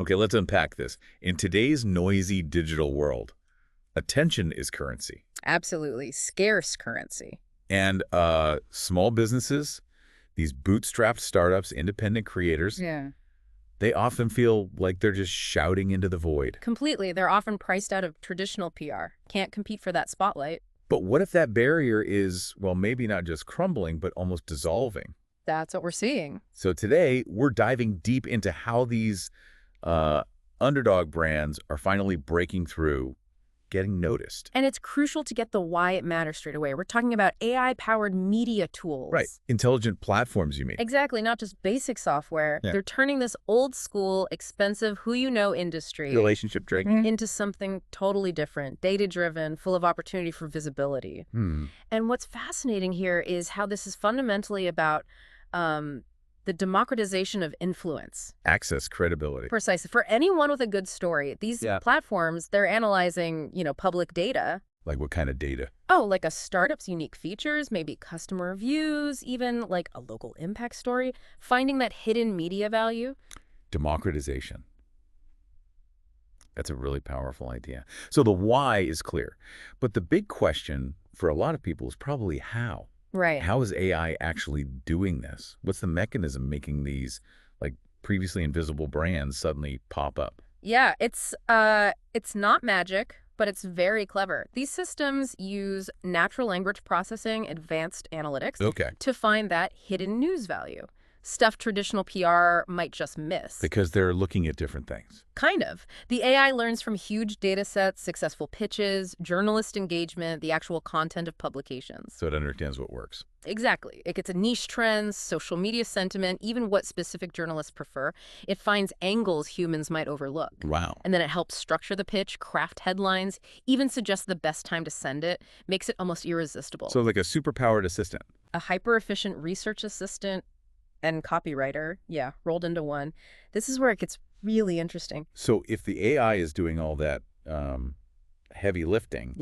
Okay, let's unpack this. In today's noisy digital world, attention is currency. Absolutely. Scarce currency. And small businesses, these bootstrapped startups, independent creators, Yeah. they often feel like they're just shouting into the void. Completely. They're often priced out of traditional PR. Can't compete for that spotlight. But what if that barrier is, well, maybe not just crumbling, but almost dissolving? That's what we're seeing. So today, we're diving deep into how these uh, underdog brands are finally breaking through, getting noticed. And it's crucial to get the why it matters straight away. We're talking about AI-powered media tools. Right. Intelligent platforms, you mean? Exactly, not just basic software. Yeah. They're turning this old-school, expensive, who-you-know industry Relationship drinking. into something totally different, data-driven, full of opportunity for visibility. And what's fascinating here is how this is fundamentally about the democratization of influence. Access, credibility. Precisely. For anyone with a good story, these platforms, they're analyzing, public data. Like what kind of data? Oh, like a startup's unique features, maybe customer reviews, even like a local impact story, finding that hidden media value. Democratization. That's a really powerful idea. So the why is clear. But the big question for a lot of people is probably how. Right. How is AI actually doing this? What's the mechanism making these, like, previously invisible brands suddenly pop up? Yeah, it's not magic, but it's very clever. These systems use natural language processing, advanced analytics, to find that hidden news value. Stuff traditional PR might just miss. Because they're looking at different things. Kind of. The AI learns from huge data sets, successful pitches, journalist engagement, the actual content of publications. So it understands what works. Exactly. It gets a niche trends, social media sentiment, even what specific journalists prefer. It finds angles humans might overlook. Wow. And then it helps structure the pitch, craft headlines, even suggest the best time to send it, makes it almost irresistible. So like a superpowered assistant. A hyper-efficient research assistant and copywriter, rolled into one. This is where it gets really interesting. So if the AI is doing all that heavy lifting,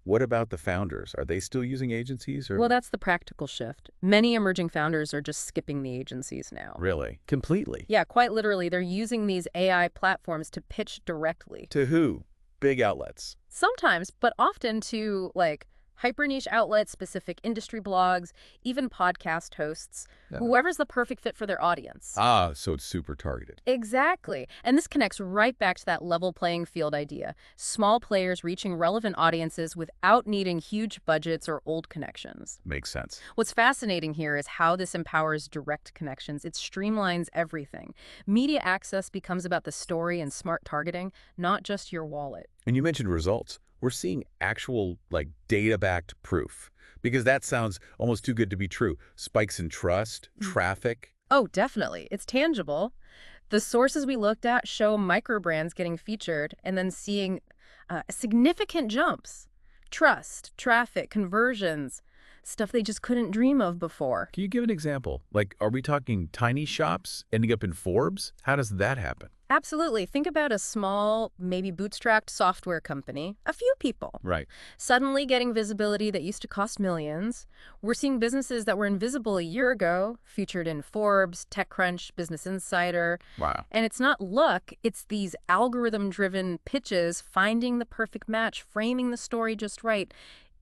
what about the founders? Are they still using agencies? Or? Well, that's the practical shift. Many emerging founders are just skipping the agencies now. Really? Completely? Yeah, quite literally. They're using these AI platforms to pitch directly. To who? Big outlets? Sometimes, but often to, like, hyper-niche outlets, specific industry blogs, even podcast hosts, whoever's the perfect fit for their audience. Ah, so it's super targeted. Exactly. And this connects right back to that level playing field idea. Small players reaching relevant audiences without needing huge budgets or old connections. Makes sense. What's fascinating here is how this empowers direct connections. It streamlines everything. Media access becomes about the story and smart targeting, not just your wallet. And you mentioned results. We're seeing actual, like, data-backed proof. Because that sounds almost too good to be true. Spikes in trust, traffic. Oh, definitely. It's tangible. The sources we looked at show micro brands getting featured and then seeing significant jumps. Trust, traffic, conversions, stuff they just couldn't dream of before. Can you give an example? Like, are we talking tiny shops ending up in Forbes? How does that happen? Absolutely. Think about a small, maybe bootstrapped software company, a few people. Right. Suddenly getting visibility that used to cost millions. We're seeing businesses that were invisible a year ago, featured in Forbes, TechCrunch, Business Insider. Wow. And it's not luck, it's these algorithm-driven pitches, finding the perfect match, framing the story just right.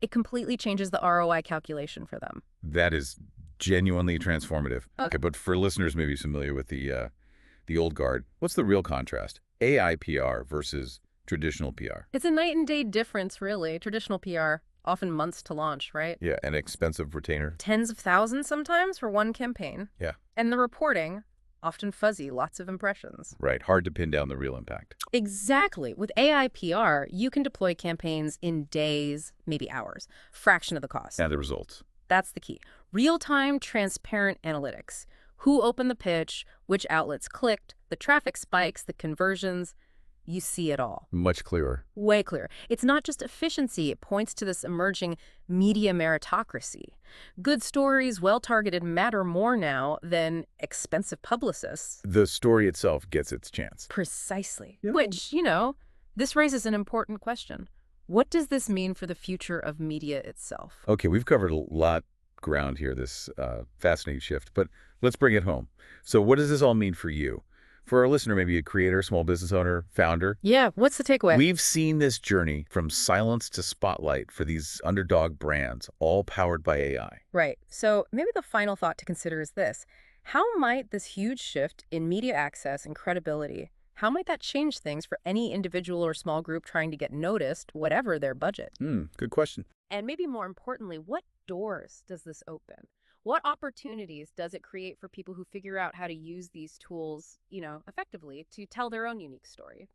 It completely changes the ROI calculation for them. That is genuinely transformative. Okay, but for listeners maybe familiar with the old guard, what's the real contrast? AI PR versus traditional PR. It's a night and day difference, really. Traditional PR, often months to launch, right? Yeah, an expensive retainer. Tens of thousands sometimes for one campaign. Yeah. And the reporting, often fuzzy, lots of impressions. Right, hard to pin down the real impact. Exactly. With AI PR, you can deploy campaigns in days, maybe hours, fraction of the cost. And the results. That's the key. Real-time, transparent analytics. Who opened the pitch, which outlets clicked, the traffic spikes, the conversions. You see it all. Much clearer. Way clearer. It's not just efficiency. It points to this emerging media meritocracy. Good stories, well-targeted, matter more now than expensive publicists. The story itself gets its chance. Precisely. Yeah. Which, this raises an important question. What does this mean for the future of media itself? Okay, we've covered a lot ground here, this fascinating shift, but let's bring it home. So what does this all mean for you? For our listener, maybe a creator, small business owner, founder, Yeah, what's the takeaway? we've seen this journey from silence to spotlight for these underdog brands, all powered by AI. Right. So maybe the final thought to consider is this. How might this huge shift in media access and credibility, how might that change things for any individual or small group trying to get noticed, whatever their budget? Good question. And maybe more importantly, what doors does this open? What opportunities does it create for people who figure out how to use these tools, effectively to tell their own unique story?